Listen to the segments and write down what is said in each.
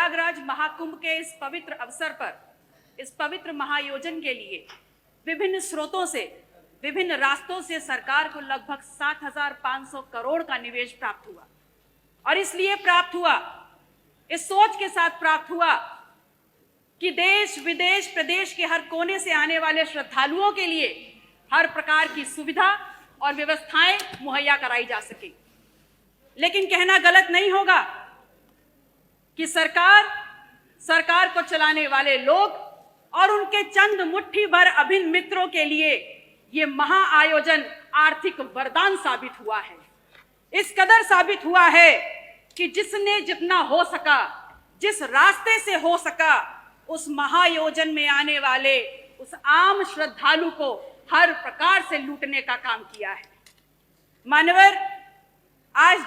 प्रयागराज महाकुंभ के इस पवित्र अवसर पर, इस पवित्र महायोजन के लिए विभिन्न स्रोतों से, विभिन्न रास्तों से सरकार को लगभग 7,500 करोड़ का निवेश प्राप्त हुआ। और इसलिए प्राप्त हुआ, इस सोच के साथ प्राप्त हुआ कि देश विदेश प्रदेश के हर कोने से आने वाले श्रद्धालुओं के लिए हर प्रकार की सुविधा और व्यवस्थाएं मुहैया कराई जा सके। लेकिन कहना गलत नहीं होगा कि सरकार को चलाने वाले लोग और उनके चंद मुट्ठी भर अभिन्न मित्रों के लिए ये महाआयोजन आर्थिक वरदान साबित हुआ है। इस कदर साबित हुआ है कि जिसने जितना हो सका, जिस रास्ते से हो सका, उस महायोजन में आने वाले उस आम श्रद्धालु को हर प्रकार से लूटने का काम किया है। मान्यवर, आज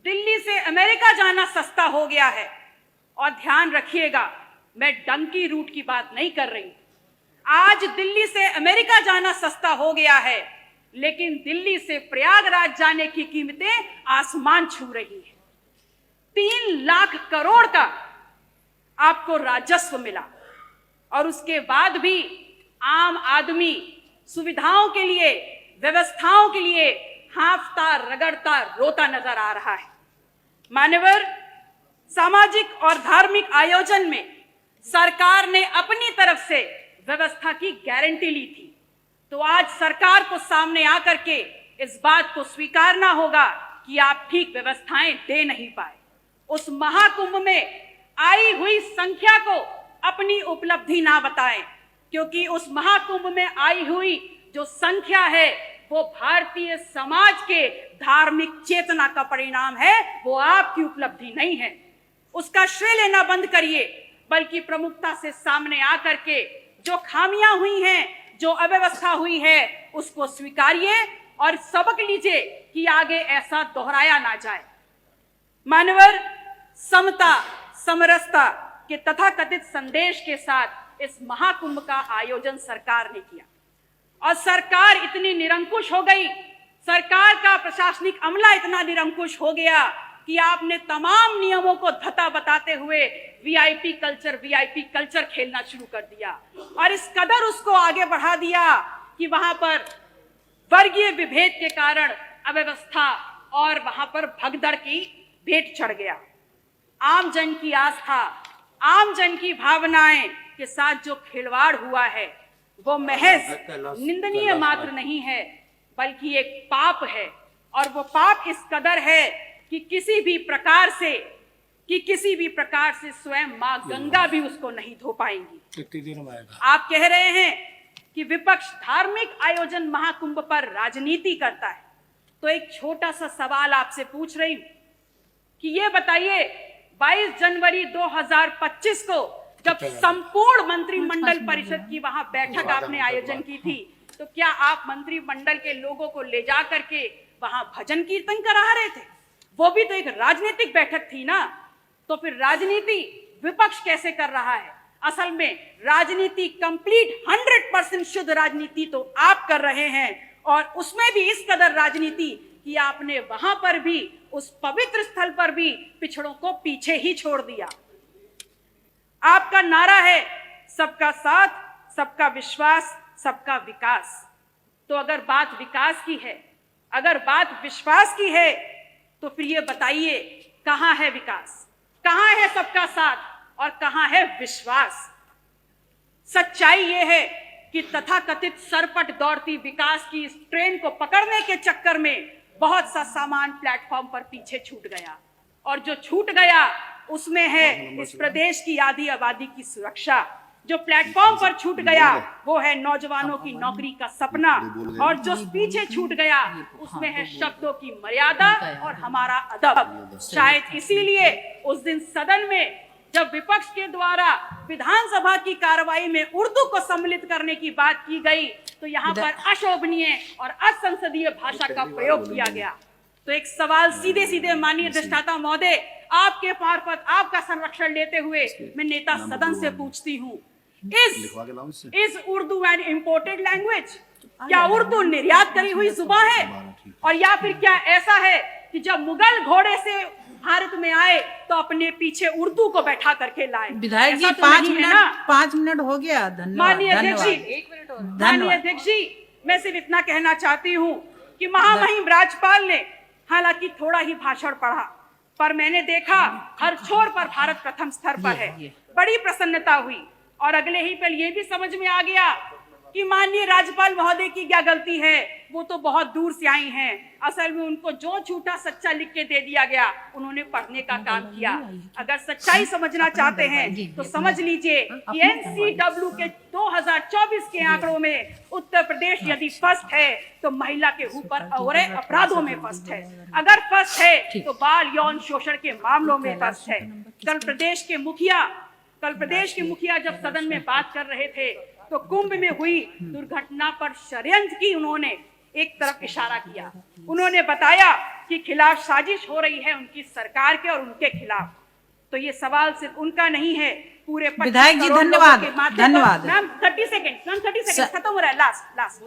दिल्ली से अमेरिका जाना सस्ता हो गया है। और ध्यान रखिएगा, मैं डंकी रूट की बात नहीं कर रही। आज दिल्ली से अमेरिका जाना सस्ता हो गया है, लेकिन दिल्ली से प्रयागराज जाने की कीमतें आसमान छू रही है। 3 लाख करोड़ का आपको राजस्व मिला और उसके बाद भी आम आदमी सुविधाओं के लिए, व्यवस्थाओं के लिए हांफता रगड़ता रोता नजर आ रहा है। मान्यवर, सामाजिक और धार्मिक आयोजन में सरकार ने अपनी तरफ से व्यवस्था की गारंटी ली थी, तो आज सरकार को सामने आकर के इस बात को स्वीकारना होगा कि आप ठीक व्यवस्थाएं दे नहीं पाए। उस महाकुंभ में आई हुई संख्या को अपनी उपलब्धि ना बताएं, क्योंकि उस महाकुंभ में आई हुई जो संख्या है वो भारतीय समाज के धार्मिक चेतना का परिणाम है, वो आपकी उपलब्धि नहीं है। उसका श्रेय लेना बंद करिए, बल्कि प्रमुखता से सामने आकर के जो खामियां हुई हैं, जो अव्यवस्था हुई है, उसको स्वीकारिए और सबक लीजिए कि आगे ऐसा दोहराया ना जाए। मानवर, समता समरसता के तथाकथित संदेश के साथ इस महाकुंभ का आयोजन सरकार ने किया। और सरकार इतनी निरंकुश हो गई, सरकार का प्रशासनिक अमला इतना निरंकुश हो गया कि आपने तमाम नियमों को धता बताते हुए वीआईपी कल्चर खेलना शुरू कर दिया और इस कदर उसको आगे बढ़ा दिया कि वहां पर वर्गीय विभेद के कारण अव्यवस्था और वहां पर भगदड़ की भेंट चढ़ गया। आम जन की आस्था, आम जन की भावनाएं के साथ जो खिलवाड़ हुआ है वो महज निंदनीय मात्र नहीं है, बल्कि एक पाप है। और वो पाप इस कदर है कि किसी भी प्रकार से स्वयं मां गंगा भी उसको नहीं धो पाएंगी। आप कह रहे हैं कि विपक्ष धार्मिक आयोजन महाकुंभ पर राजनीति करता है, तो एक छोटा सा सवाल आपसे पूछ रही हूं कि ये बताइए, 22 जनवरी 2025 को जब संपूर्ण मंत्रिमंडल परिषद की वहां बैठक आपने आयोजन की थी, तो क्या आप मंत्रिमंडल के लोगों को ले जा करके वहां भजन कीर्तन करा रहे थे? वो भी तो एक राजनीतिक बैठक थी ना। तो फिर राजनीति विपक्ष कैसे कर रहा है? असल में राजनीति कंप्लीट 100% शुद्ध राजनीति तो आप कर रहे हैं, और उसमें भी इस कदर राजनीति कि आपने वहां पर भी, उस पवित्र स्थल पर भी पिछड़ों को पीछे ही छोड़ दिया। आपका नारा है सबका साथ, सबका विश्वास, सबका विकास। तो अगर बात विकास की है, अगर बात विश्वास की है, तो फिर ये बताइए कहां है विकास, कहां है सबका साथ और कहां है विश्वास? सच्चाई ये है कि तथाकथित सरपट दौड़ती विकास की इस ट्रेन को पकड़ने के चक्कर में बहुत सा सामान प्लेटफॉर्म पर पीछे छूट गया, और जो छूट गया उसमें है इस प्रदेश की आधी आबादी की सुरक्षा। जो प्लेटफॉर्म पर छूट गया वो है नौजवानों की नौकरी का सपना, और जो पीछे छूट गया उसमें है शब्दों की मर्यादा और हमारा अदब। शायद इसीलिए उस दिन सदन में जब विपक्ष के द्वारा विधानसभा की कार्रवाई में उर्दू को सम्मिलित करने की बात की गई, तो यहाँ पर अशोभनीय और असंसदीय भाषा का प्रयोग किया गया। तो एक सवाल सीधे सीधे माननीय अधिष्ठाता महोदय, आपके मार्फत आपका संरक्षण लेते हुए मैं नेता सदन से पूछती हूँ, is Urdu an imported language? क्या उर्दू निर्यात करी हुई जुबान है? और या फिर क्या ऐसा है कि जब मुगल घोड़े से भारत में आए तो अपने पीछे उर्दू को बैठा करके लाए। विधायक जी, ऐसा तो 5 नहीं है मिनट ना? 5 मिनट हो गया। धन्यवाद। माननीय अध्यक्ष जी, धन्यवाद। माननीय अध्यक्ष जी, मैं सिर्फ इतना कहना चाहती हूँ कि महामहिम राज्यपाल ने हालांकि थोड़ा ही भाषण पढ़ा, पर मैंने देखा हर छोर पर भारत प्रथम स्तर पर है। बड़ी प्रसन्नता हुई और अगले ही पल ये भी समझ में आ गया कि माननीय राज्यपाल महोदय की क्या गलती है। वो तो बहुत दूर से आई हैं। असल में उनको जो झूठा सच्चा लिख के दे दिया गया, उन्होंने पढ़ने का काम किया। अगर सच्चाई समझना चाहते हैं तो समझ लीजिए कि NCW के 2024 के आंकड़ों में उत्तर प्रदेश यदि फर्स्ट है तो महिला के ऊपर और अपराधों में फर्स्ट है। अगर फर्स्ट है तो बाल यौन शोषण के मामलों में फर्स्ट है। कल प्रदेश के मुखिया जब सदन में बात कर रहे थे तो कुंभ में हुई दुर्घटना पर षड्यंत्र की उन्होंने एक तरफ इशारा किया। उन्होंने बताया कि खिलाफ साजिश हो रही है उनकी सरकार के और उनके खिलाफ। तो ये सवाल सिर्फ उनका नहीं है, पूरे विधायक जी धन्यवाद। धन्यवाद मैम 30 सेकंड खत्म हो रहा है। लास्ट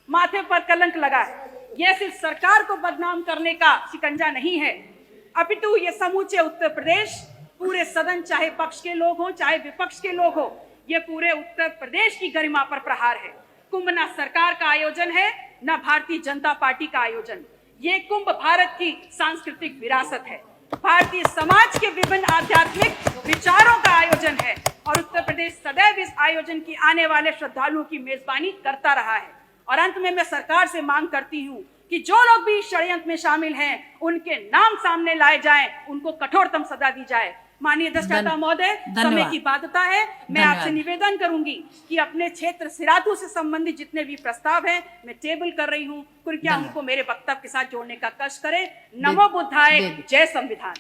माथे पर कलंक लगा है। यह सिर्फ सरकार को बदनाम करने का शिकंजा नहीं है, अपितु ये समूचे उत्तर प्रदेश, पूरे सदन, चाहे पक्ष के लोग हो चाहे विपक्ष के लोग हो, ये पूरे उत्तर प्रदेश की गरिमा पर प्रहार है। कुंभ ना सरकार का आयोजन है, ना भारतीय जनता पार्टी का आयोजन। ये कुंभ भारत की सांस्कृतिक विरासत है, भारतीय समाज के विभिन्न आध्यात्मिक विचारों का आयोजन है और उत्तर प्रदेश सदैव इस आयोजन की आने वाले श्रद्धालुओं की मेजबानी करता रहा है। और अंत में मैं सरकार से मांग करती हूँ कि जो लोग भी षड्यंत्र में शामिल हैं उनके नाम सामने लाए जाएं, उनको कठोरतम सजा दी जाए। माननीय अध्यक्षता महोदय, समय की बाध्यता है, मैं आपसे निवेदन करूंगी कि अपने क्षेत्र सिराथू से संबंधित जितने भी प्रस्ताव हैं मैं टेबल कर रही हूं, कृपया उनको मेरे वक्तव्य के साथ जोड़ने का कष्ट करें। नमो बुद्धाय, जय संविधान।